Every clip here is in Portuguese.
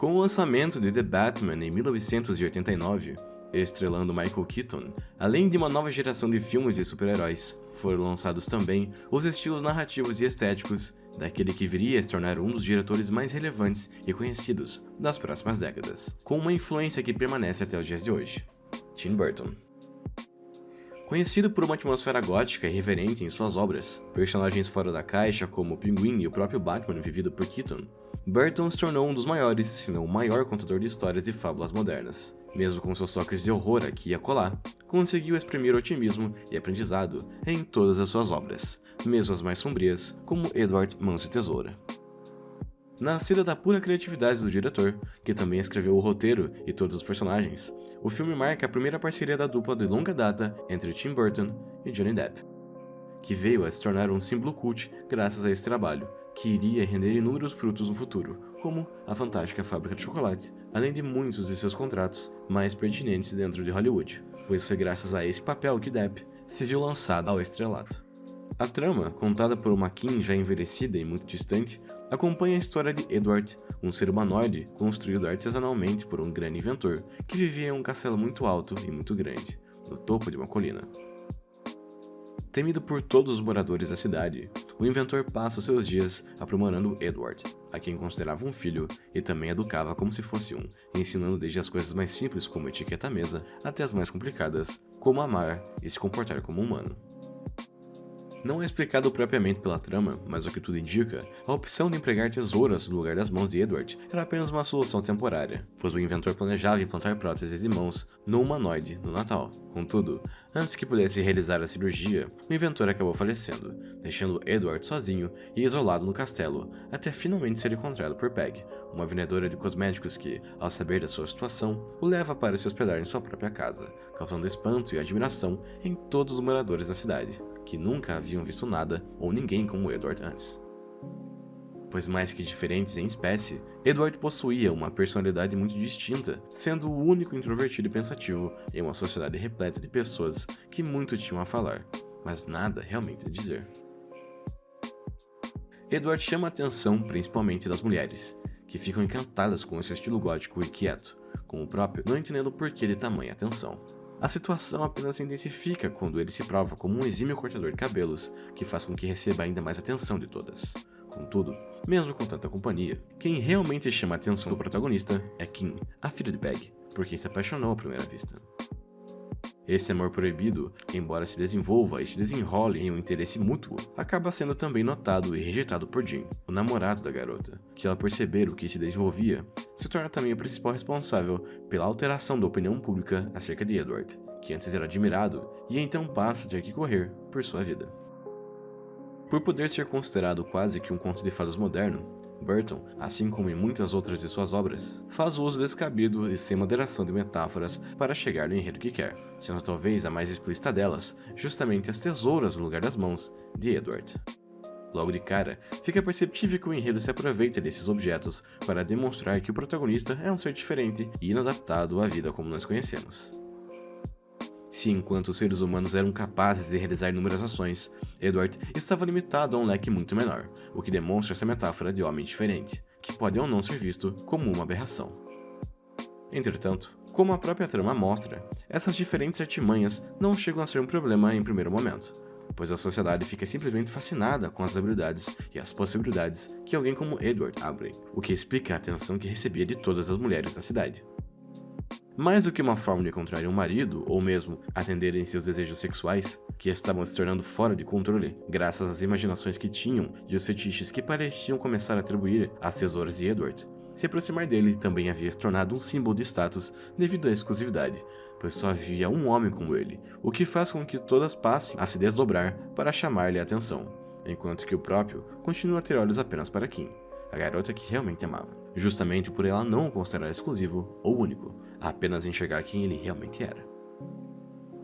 Com o lançamento de The Batman em 1989, estrelando Michael Keaton, além de uma nova geração de filmes de super-heróis, foram lançados também os estilos narrativos e estéticos daquele que viria a se tornar um dos diretores mais relevantes e conhecidos das próximas décadas, com uma influência que permanece até os dias de hoje: Tim Burton. Conhecido por uma atmosfera gótica e irreverente em suas obras, personagens fora da caixa como o Pinguim e o próprio Batman vivido por Keaton, Burton se tornou um dos maiores, se não o maior contador de histórias e fábulas modernas. Mesmo com seus toques de horror aqui e acolá, conseguiu exprimir otimismo e aprendizado em todas as suas obras, mesmo as mais sombrias, como Edward Mãos de Tesoura. Nascida da pura criatividade do diretor, que também escreveu o roteiro e todos os personagens, o filme marca a primeira parceria da dupla de longa data entre Tim Burton e Johnny Depp, que veio a se tornar um símbolo cult graças a esse trabalho, que iria render inúmeros frutos no futuro, como a Fantástica Fábrica de Chocolate, além de muitos de seus contratos mais pertinentes dentro de Hollywood, pois foi graças a esse papel que Depp se viu lançado ao estrelato. A trama, contada por uma Kim já envelhecida e muito distante, acompanha a história de Edward, um ser humanoide construído artesanalmente por um grande inventor que vivia em um castelo muito alto e muito grande, no topo de uma colina. Temido por todos os moradores da cidade, o inventor passa os seus dias aprimorando Edward, a quem considerava um filho e também educava como se fosse um, ensinando desde as coisas mais simples como etiqueta à mesa até as mais complicadas, como amar e se comportar como humano. Não é explicado propriamente pela trama, mas o que tudo indica, a opção de empregar tesouras no lugar das mãos de Edward era apenas uma solução temporária, pois o inventor planejava implantar próteses de mãos no humanoide no Natal. Contudo, antes que pudesse realizar a cirurgia, o inventor acabou falecendo, deixando Edward sozinho e isolado no castelo, até finalmente ser encontrado por Peg, uma vendedora de cosméticos que, ao saber da sua situação, o leva para se hospedar em sua própria casa, causando espanto e admiração em todos os moradores da cidade, que nunca haviam visto nada ou ninguém como Edward antes. Pois mais que diferentes em espécie, Edward possuía uma personalidade muito distinta, sendo o único introvertido e pensativo em uma sociedade repleta de pessoas que muito tinham a falar, mas nada realmente a dizer. Edward chama a atenção principalmente das mulheres, que ficam encantadas com seu estilo gótico e quieto, como o próprio não entendendo o porquê de tamanha atenção. A situação apenas se intensifica quando ele se prova como um exímio cortador de cabelos, que faz com que receba ainda mais atenção de todas. Contudo, mesmo com tanta companhia, quem realmente chama a atenção do protagonista é Kim, a filha de Peg, por quem se apaixonou à primeira vista. Esse amor proibido, embora se desenvolva e se desenrole em um interesse mútuo, acaba sendo também notado e rejeitado por Jim, o namorado da garota, que ao perceber o que se desenvolvia, se torna também o principal responsável pela alteração da opinião pública acerca de Edward, que antes era admirado e então passa a ter que correr por sua vida. Por poder ser considerado quase que um conto de fadas moderno, Burton, assim como em muitas outras de suas obras, faz uso descabido e sem moderação de metáforas para chegar no enredo que quer, sendo talvez a mais explícita delas justamente as tesouras no lugar das mãos de Edward. Logo de cara, fica perceptível que o enredo se aproveita desses objetos para demonstrar que o protagonista é um ser diferente e inadaptado à vida como nós conhecemos. Se enquanto os seres humanos eram capazes de realizar inúmeras ações, Edward estava limitado a um leque muito menor, o que demonstra essa metáfora de homem diferente, que pode ou não ser visto como uma aberração. Entretanto, como a própria trama mostra, essas diferentes artimanhas não chegam a ser um problema em primeiro momento, pois a sociedade fica simplesmente fascinada com as habilidades e as possibilidades que alguém como Edward abre, o que explica a atenção que recebia de todas as mulheres da cidade. Mais do que uma forma de encontrarem um marido, ou mesmo atenderem seus desejos sexuais, que estavam se tornando fora de controle, graças às imaginações que tinham e os fetiches que pareciam começar a atribuir às tesouras de Edward, se aproximar dele também havia se tornado um símbolo de status devido à exclusividade, pois só havia um homem como ele, o que faz com que todas passem a se desdobrar para chamar-lhe a atenção, enquanto que o próprio continua a ter olhos apenas para Kim, a garota que realmente amava, justamente por ela não o considerar exclusivo ou único, a apenas enxergar quem ele realmente era.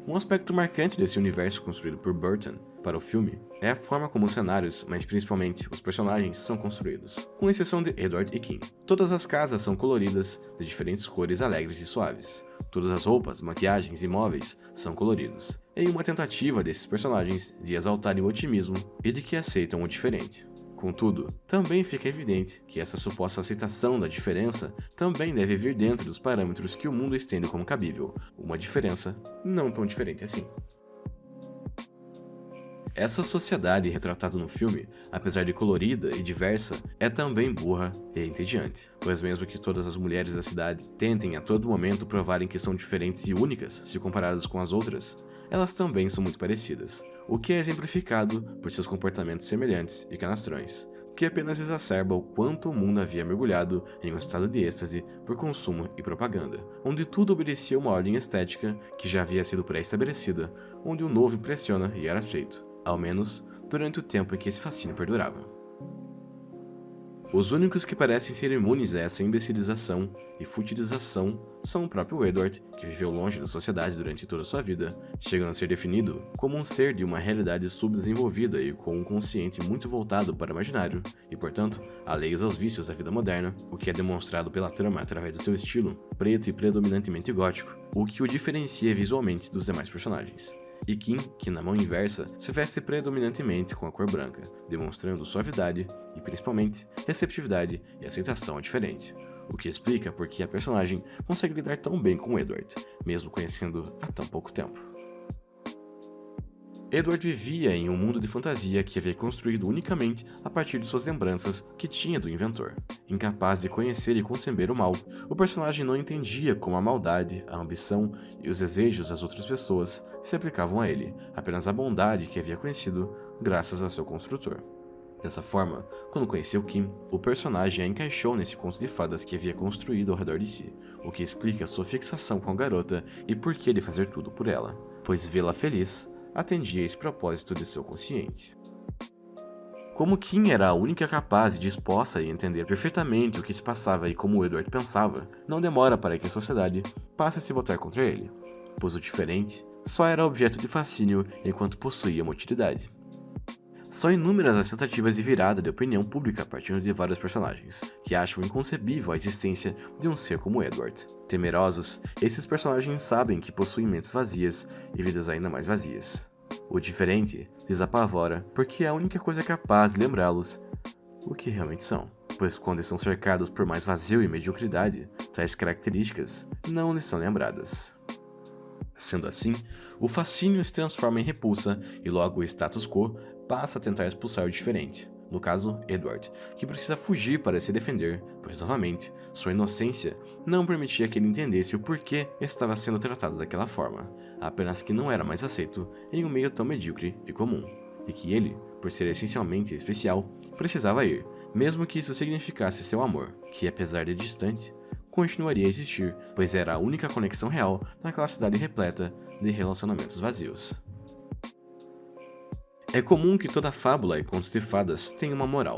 Um aspecto marcante desse universo construído por Burton para o filme é a forma como os cenários, mas principalmente os personagens, são construídos, com exceção de Edward e Kim. Todas as casas são coloridas de diferentes cores alegres e suaves. Todas as roupas, maquiagens e móveis são coloridos, em uma tentativa desses personagens de exaltarem o otimismo e de que aceitam o diferente. Contudo, também fica evidente que essa suposta aceitação da diferença também deve vir dentro dos parâmetros que o mundo estende como cabível, uma diferença não tão diferente assim. Essa sociedade retratada no filme, apesar de colorida e diversa, é também burra e entediante, pois mesmo que todas as mulheres da cidade tentem a todo momento provarem que são diferentes e únicas se comparadas com as outras, elas também são muito parecidas, o que é exemplificado por seus comportamentos semelhantes e canastrões, que apenas exacerba o quanto o mundo havia mergulhado em um estado de êxtase por consumo e propaganda, onde tudo obedecia uma ordem estética que já havia sido pré-estabelecida, onde o novo impressiona e era aceito, ao menos durante o tempo em que esse fascínio perdurava. Os únicos que parecem ser imunes a essa imbecilização e futilização são o próprio Edward, que viveu longe da sociedade durante toda a sua vida, chegando a ser definido como um ser de uma realidade subdesenvolvida e com um consciente muito voltado para o imaginário, e portanto, alheios aos vícios da vida moderna, o que é demonstrado pela trama através do seu estilo, preto e predominantemente gótico, o que o diferencia visualmente dos demais personagens. E Kim, que na mão inversa, se veste predominantemente com a cor branca, demonstrando suavidade e, principalmente, receptividade e aceitação ao diferente, o que explica por que a personagem consegue lidar tão bem com Edward, mesmo conhecendo há tão pouco tempo. Edward vivia em um mundo de fantasia que havia construído unicamente a partir de suas lembranças que tinha do inventor. Incapaz de conhecer e conceber o mal, o personagem não entendia como a maldade, a ambição e os desejos das outras pessoas se aplicavam a ele, apenas a bondade que havia conhecido graças a seu construtor. Dessa forma, quando conheceu Kim, o personagem a encaixou nesse conto de fadas que havia construído ao redor de si, o que explica sua fixação com a garota e por que ele fazer tudo por ela, pois vê-la feliz atendia a esse propósito de seu consciente. Como Kim era a única capaz e disposta a entender perfeitamente o que se passava e como Edward pensava, não demora para que a sociedade passe a se voltar contra ele, pois o diferente só era objeto de fascínio enquanto possuía uma utilidade. São inúmeras as tentativas de virada de opinião pública partindo de vários personagens, que acham inconcebível a existência de um ser como Edward. Temerosos, esses personagens sabem que possuem mentes vazias e vidas ainda mais vazias. O diferente lhes apavora porque é a única coisa capaz de lembrá-los o que realmente são, pois quando estão cercados por mais vazio e mediocridade, tais características não lhes são lembradas. Sendo assim, o fascínio se transforma em repulsa e logo o status quo passa a tentar expulsar o diferente, no caso, Edward, que precisa fugir para se defender, pois novamente, sua inocência não permitia que ele entendesse o porquê estava sendo tratado daquela forma, apenas que não era mais aceito em um meio tão medíocre e comum, e que ele, por ser essencialmente especial, precisava ir, mesmo que isso significasse seu amor, que apesar de distante, continuaria a existir, pois era a única conexão real naquela cidade repleta de relacionamentos vazios. É comum que toda fábula e contos de fadas tenha uma moral.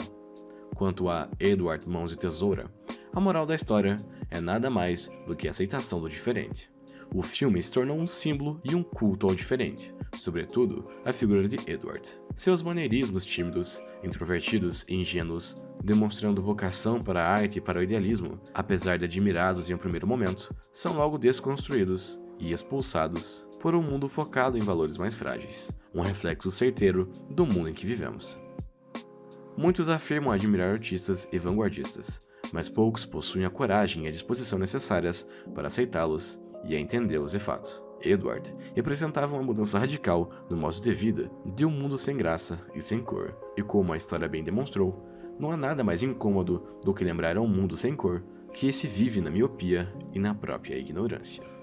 Quanto a Edward Mãos de Tesoura, a moral da história é nada mais do que a aceitação do diferente. O filme se tornou um símbolo e um culto ao diferente, sobretudo a figura de Edward. Seus maneirismos tímidos, introvertidos e ingênuos, demonstrando vocação para a arte e para o idealismo, apesar de admirados em um primeiro momento, são logo desconstruídos e expulsados por um mundo focado em valores mais frágeis, um reflexo certeiro do mundo em que vivemos. Muitos afirmam admirar artistas e vanguardistas, mas poucos possuem a coragem e a disposição necessárias para aceitá-los e a entendê-los de fato. Edward representava uma mudança radical no modo de vida de um mundo sem graça e sem cor, e como a história bem demonstrou, não há nada mais incômodo do que lembrar a um mundo sem cor que esse vive na miopia e na própria ignorância.